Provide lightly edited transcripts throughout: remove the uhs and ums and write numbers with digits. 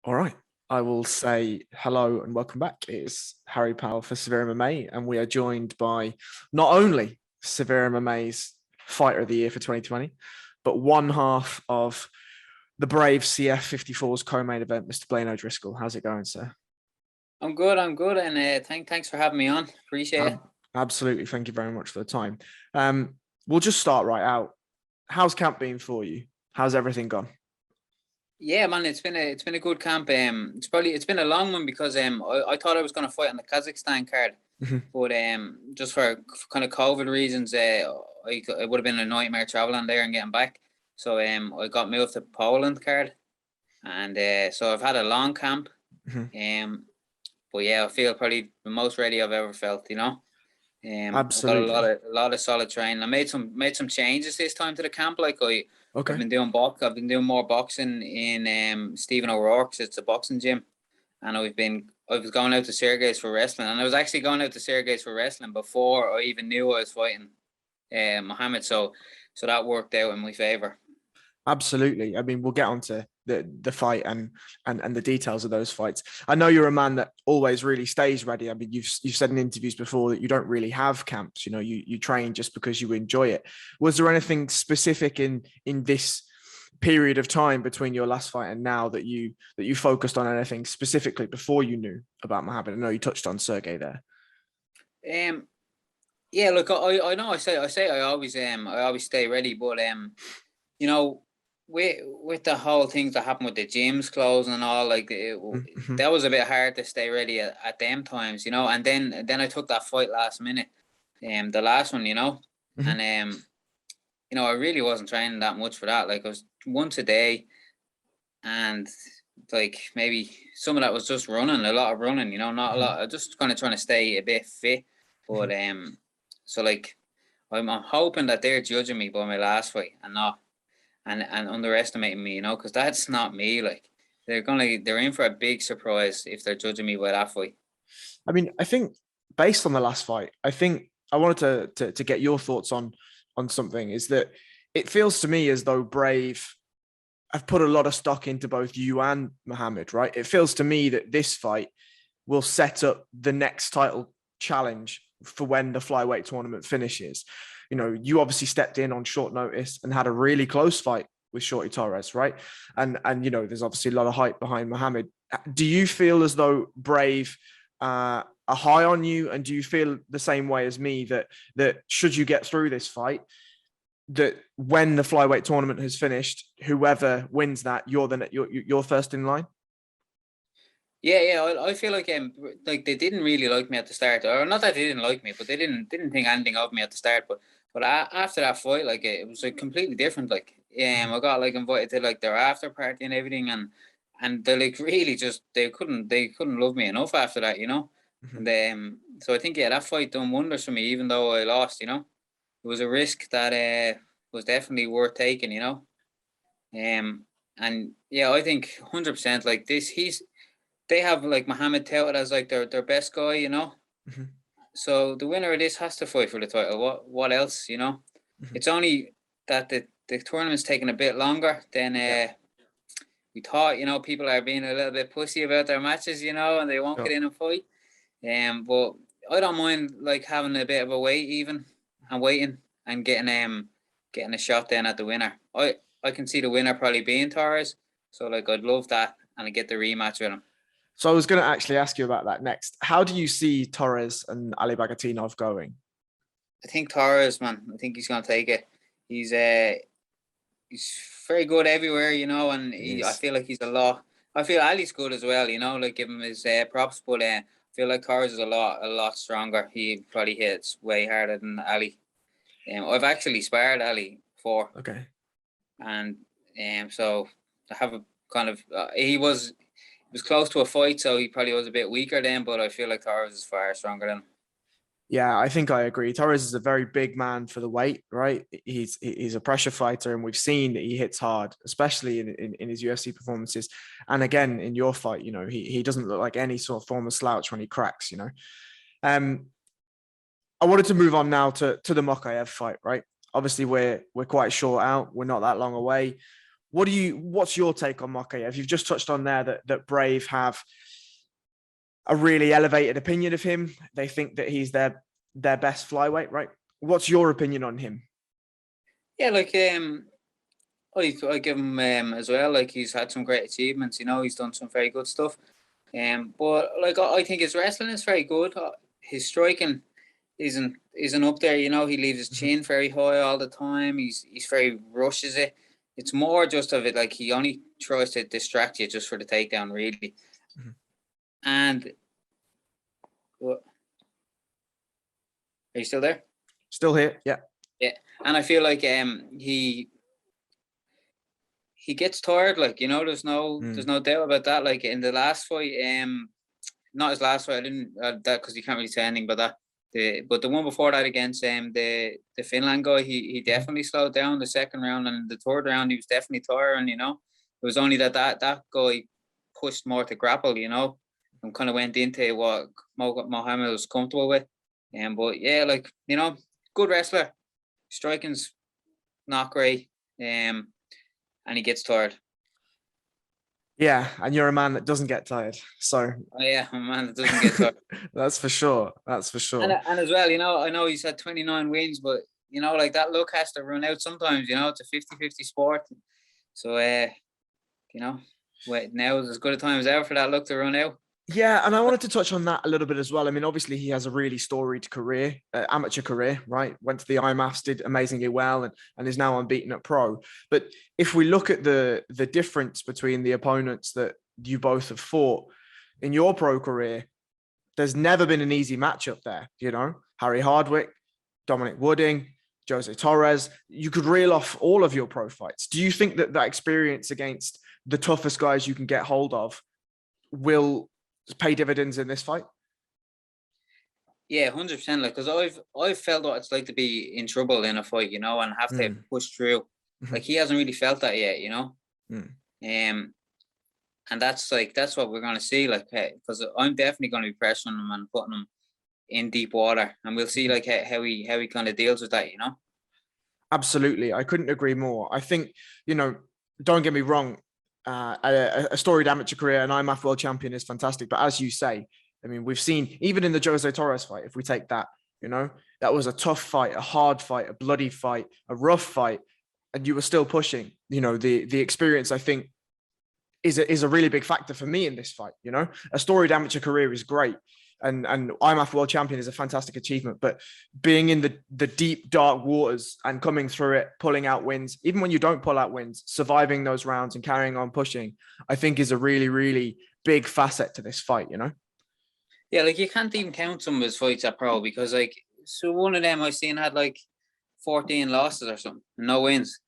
All right. I will say hello and welcome back. It's Harry Powell for Severe MMA, and we are joined by not only Severe MMA's Fighter of the Year for 2020, but one half of the Brave CF54's co-main event, Mr. Blaine O'Driscoll. How's it going, sir? I'm good, and thanks for having me on. Appreciate it. Absolutely. Thank you very much for the time. We'll just start right out. How's camp been for you? How's everything gone? Yeah, man, it's been a good camp. It's been a long one because I thought I was going to fight on the Kazakhstan card, but just for kind of COVID reasons, it would have been a nightmare traveling there and getting back. So I got moved to Poland card, and so I've had a long camp. But yeah, I feel probably the most ready I've ever felt. I've got a Absolutely. lot of solid training. I made some changes this time to the camp. I've Okay. been doing I've been doing more boxing in Stephen O'Rourke's. It's a boxing gym, and I was going out to Sergey's for wrestling, and I was actually going out to Sergey's for wrestling before I even knew I was fighting Mohammed. So that worked out in my favor. Absolutely. I mean, we'll get on to the fight and the details of those fights. I know you're a man that always really stays ready. I mean, you've said in interviews before that you don't really have camps. You know, you train just because you enjoy it. Was there anything specific in this period of time between your last fight and now that you focused on anything specifically before you knew about Mohammed? I know you touched on Sergey there. Um, yeah, look, I know I always stay ready, but you know, with the whole things that happened with the gyms closing and all, Mm-hmm. that was a bit hard to stay ready at them times, And then I took that fight last minute, the last one, Mm-hmm. and I really wasn't training that much for that. Like I was once a day, and like maybe some of that was just running, a lot of running, not a Mm-hmm. lot. I just kind of trying to stay a bit fit, but so like I'm hoping that they're judging me by my last fight and not and underestimating me, because that's not me. Like they're in for a big surprise if they're judging me by that fight. I mean, I think based on the last fight, I think I wanted to get your thoughts on something. Is that it feels to me as though Brave have put a lot of stock into both you and Mohammed, right? It feels to me that this fight will set up the next title challenge for when the flyweight tournament finishes. You know, you obviously stepped in on short notice and had a really close fight with Shorty Torres, right? And there's obviously a lot of hype behind Mohammed. Do you feel as though Brave are high on you, and do you feel the same way as me that should you get through this fight, that when the flyweight tournament has finished, whoever wins that, you're first in line? Yeah. I feel like they didn't really like me at the start, or not that they didn't like me, but they didn't think anything of me at the start. But after that fight, like it was like completely different. Like I got like invited to like their after party and everything, and they like really just they couldn't love me enough after that. Mm-hmm. And so I think that fight done wonders for me, even though I lost. It was a risk that was definitely worth taking. And yeah, I think 100% like this. They have like Mohammed touted as like their best guy. Mm-hmm. So the winner of this has to fight for the title. What else? Mm-hmm. It's only that the tournament's taking a bit longer than Yeah. we thought. People are being a little bit pussy about their matches, and they won't get Sure. in and fight. But I don't mind like having a bit of a wait even and waiting and getting a shot then at the winner. I can see the winner probably being Torres. So like I'd love that and I get the rematch with him. So I was going to actually ask you about that next. How do you see Torres and Ali Bagatinov going? I think Torres, man. I think he's gonna take it. He's he's very good everywhere, and He I is. feel like he's a lot. I feel Ali's good as well, like give him his props, but I feel like Torres is a lot stronger. He probably hits way harder than Ali. I've actually sparred Ali before, Okay. and so I have a kind of he was close to a fight, so he probably was a bit weaker then. But I feel like Torres is far stronger than him. Yeah, I think I agree. Torres is a very big man for the weight, right? He's a pressure fighter, and we've seen that he hits hard, especially in his UFC performances. And again, in your fight, he doesn't look like any sort of form of slouch when he cracks. Um, I wanted to move on now to the Mokaev fight, right? Obviously, we're quite short out. We're not that long away. What's your take on Mokaev? You've just touched on there that Brave have a really elevated opinion of him. They think that he's their best flyweight, right? What's your opinion on him? Yeah, like I give him as well. Like he's had some great achievements. You know, he's done some very good stuff. But like I think his wrestling is very good. His striking isn't up there. You know, he leaves his chin very high all the time. He's very rushes it. It's more just of it like he only tries to distract you just for the takedown, really. Mm-hmm. And what? Are you still there? Still here, yeah. Yeah, and I feel like he gets tired. Like, you know, there's no doubt about that. Like in the last fight, not his last fight. I didn't that because you can't really say anything about that. But the one before that against the Finland guy, he definitely slowed down the second round, and the third round he was definitely tiring. You know, it was only that guy pushed more to grapple. You know, and kind of went into what Mohammad was comfortable with. But yeah, like, you know, good wrestler, striking's not great. And he gets tired. Yeah, and you're a man that doesn't get tired. So yeah, I'm a man that doesn't get tired. That's for sure. That's for sure. And as well, you know, I know he's had 29 wins, but you know, like that luck has to run out sometimes. You know, it's a 50-50 sport. So you know, now is as good a time as ever for that luck to run out. Yeah, and I wanted to touch on that a little bit as well. I mean, obviously he has a really storied career, amateur career, right? Went to the IMAFs, did amazingly well, and is now unbeaten at pro. But if we look at the difference between the opponents that you both have fought in your pro career, there's never been an easy matchup there. You know, Harry Hardwick, Dominic Wooding, Jose Torres. You could reel off all of your pro fights. Do you think that experience against the toughest guys you can get hold of will pay dividends in this fight? Yeah, 100%. Like, because I've felt what it's like to be in trouble in a fight, you know, and have to push through. Like, he hasn't really felt that yet, you know. And that's what we're gonna see. Like, because I'm definitely going to be pressuring him and putting him in deep water, and we'll see like how he kind of deals with that, you know. Absolutely, I couldn't agree more. I think, you know, don't get me wrong. A storied amateur career, an IMAF world champion is fantastic. But as you say, I mean, we've seen even in the Jose Torres fight, if we take that, you know, that was a tough fight, a hard fight, a bloody fight, a rough fight, and you were still pushing. You know, the experience, I think, is a really big factor for me in this fight. You know, a storied amateur career is great. And IMAF world champion is a fantastic achievement, but being in the deep, dark waters and coming through it, pulling out wins, even when you don't pull out wins, surviving those rounds and carrying on pushing, I think is a really, really big facet to this fight, you know? Yeah, like you can't even count some of his fights at pro because like, so one of them I've seen had like 14 losses or something, no wins.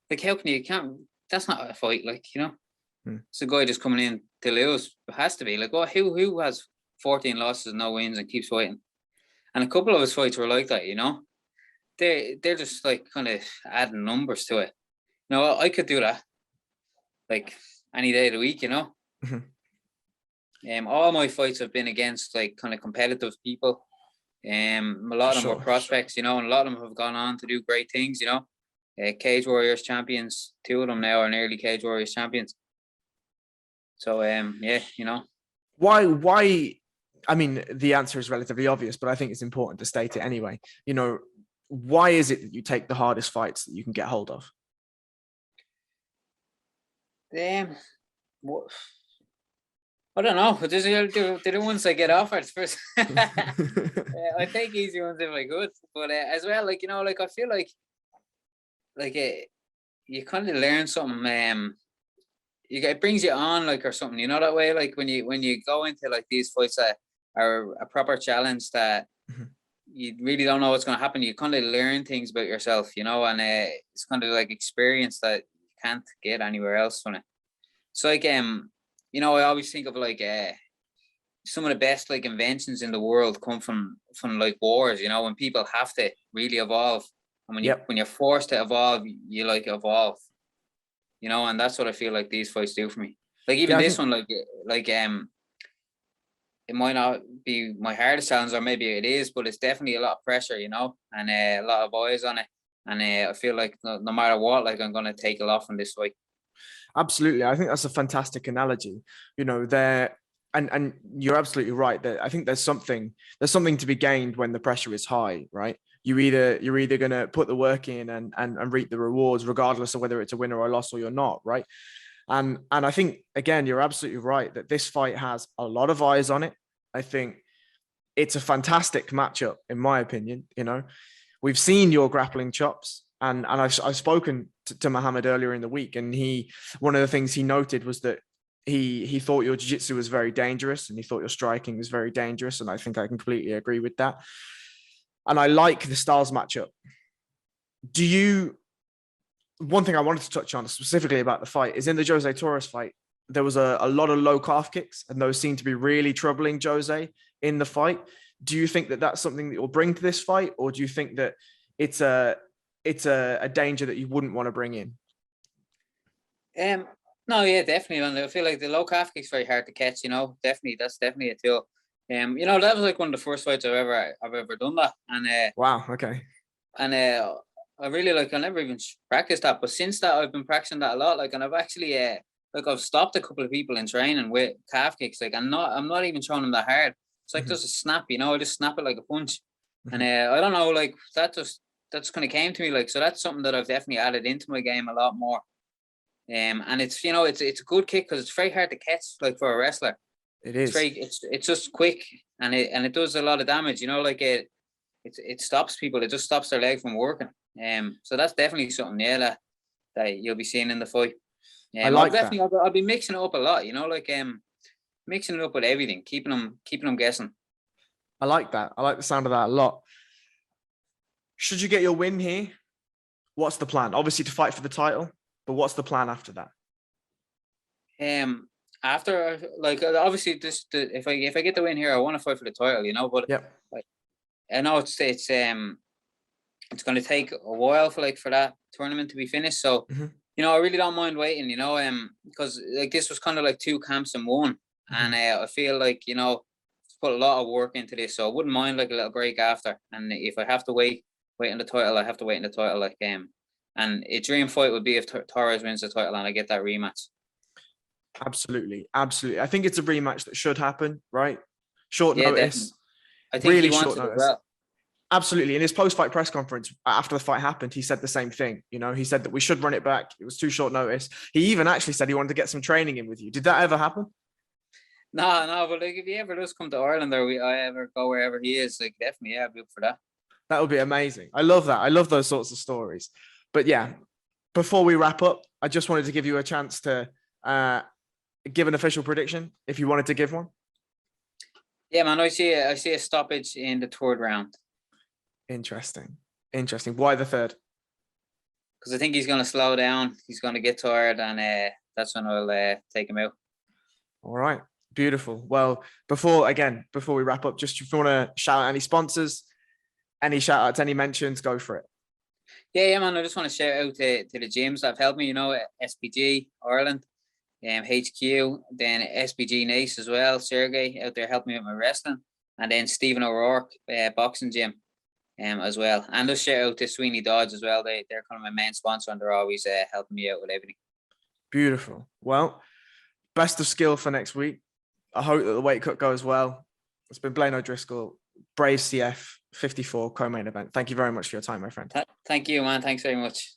Like how can you count? That's not a fight, like, you know? It's a guy just coming in to lose. It has to be. Like, oh, who has 14 losses, no wins, and keeps fighting? And a couple of his fights were like that, you know. They're just like kind of adding numbers to it. You know, I could do that, like any day of the week, you know. All my fights have been against like kind of competitive people. A lot of them were prospects, you know, and a lot of them have gone on to do great things, you know. Cage Warriors champions, 2 of them now are nearly Cage Warriors champions. So yeah, you know. Why? I mean, the answer is relatively obvious, but I think it's important to state it anyway. You know, why is it that you take the hardest fights that you can get hold of? What? I don't know. They're the ones I get offered first. I take easy ones if I could, but as well, like, you know, like I feel like you kind of learn something. It brings you on, like, or something, you know, that way. Like when you go into like these fights that are a proper challenge that you really don't know what's going to happen, you kind of learn things about yourself, you know, and it's kind of like experience that you can't get anywhere else from it. It's like you know, I always think of like some of the best like inventions in the world come from like wars, you know, when people have to really evolve, and when you're forced to evolve, you like evolve. You know, and that's what I feel like these fights do for me. Like even this one, like it might not be my hardest challenge, or maybe it is, but it's definitely a lot of pressure, you know, and a lot of eyes on it. And I feel like no matter what, like I'm gonna take a lot from this fight. Absolutely. I think that's a fantastic analogy. You know, there and you're absolutely right that I think there's something to be gained when the pressure is high, right? You're either gonna put the work in and reap the rewards, regardless of whether it's a winner or a loss or you're not, right? And I think again, you're absolutely right that this fight has a lot of eyes on it. I think it's a fantastic matchup, in my opinion. You know, we've seen your grappling chops, and I've spoken to Mohammad earlier in the week, and one of the things he noted was that he thought your jiu-jitsu was very dangerous, and he thought your striking was very dangerous, and I think I completely agree with that. And I like the styles matchup. Do you? One thing I wanted to touch on specifically about the fight is in the Jose Torres fight, there was a lot of low calf kicks, and those seem to be really troubling Jose in the fight. Do you think that that's something that you'll bring to this fight, or do you think that it's a danger that you wouldn't want to bring in? No, yeah, definitely. And I feel like the low calf kick's very hard to catch. You know, definitely, that's definitely a tool. You know, that was like one of the first fights I've ever done that, and Wow. Okay. and I really like. I never even practiced that, but since that, I've been practicing that a lot. Like, and I've actually like I've stopped a couple of people in training with calf kicks. Like, I'm not even throwing them that hard. It's like just a snap, you know. I just snap it like a punch, and I don't know, like that's kind of came to me, like, so that's something that I've definitely added into my game a lot more. And it's, you know, it's a good kick because it's very hard to catch, like, for a wrestler. It is. It's just quick, and it does a lot of damage, you know, like it stops people. It just stops their leg from working. So that's definitely something, yeah, that you'll be seeing in the fight. I like that. I'll be mixing it up a lot, you know, like mixing it up with everything, keeping them guessing. I like that. I like the sound of that a lot. Should you get your win here, what's the plan? Obviously to fight for the title, but what's the plan after that? After, like, obviously if I get the win here, I want to fight for the title, you know. But yep. Like, I know it's going to take a while for that tournament to be finished. So you know, I really don't mind waiting, you know, because like this was kind of like two camps in one, and I feel like, you know, put a lot of work into this, so I wouldn't mind like a little break after. And if I have to wait in the title, I have to wait in the title. Like, and a dream fight would be if Torres wins the title and I get that rematch. Absolutely. I think it's a rematch that should happen, right? Short notice. Definitely. I think really he wants it as well. Absolutely. In his post-fight press conference after the fight happened, he said the same thing. You know, he said that we should run it back. It was too short notice. He even actually said he wanted to get some training in with you. Did that ever happen? No, but like if he ever does come to Ireland, or I ever go wherever he is, like definitely, yeah, I'd be up for that. That would be amazing. I love that. I love those sorts of stories. But yeah, before we wrap up, I just wanted to give you a chance to give an official prediction if you wanted to give one. Yeah, man, I see a stoppage in the third round. Interesting. Why the third? Because I think he's going to slow down. He's going to get tired, and that's when I'll take him out. All right. Beautiful. Well, before we wrap up, just if you want to shout out any sponsors, any shout outs, any mentions, go for it. Yeah, man. I just want to shout out to the gyms that have helped me, you know, SPG Ireland, HQ, then SPG Nice as well. Sergey out there helping me with my wrestling, and then Stephen O'Rourke boxing gym as well. And just shout out to Sweeney Dodge as well. They're kind of my main sponsor, and they're always helping me out with everything. Beautiful. Well, best of skill for next week. I hope that the weight cut goes well. It's been Blaine O'Driscoll, Brave CF 54 co-main event. Thank you very much for your time, my friend. Thank you, man. Thanks very much.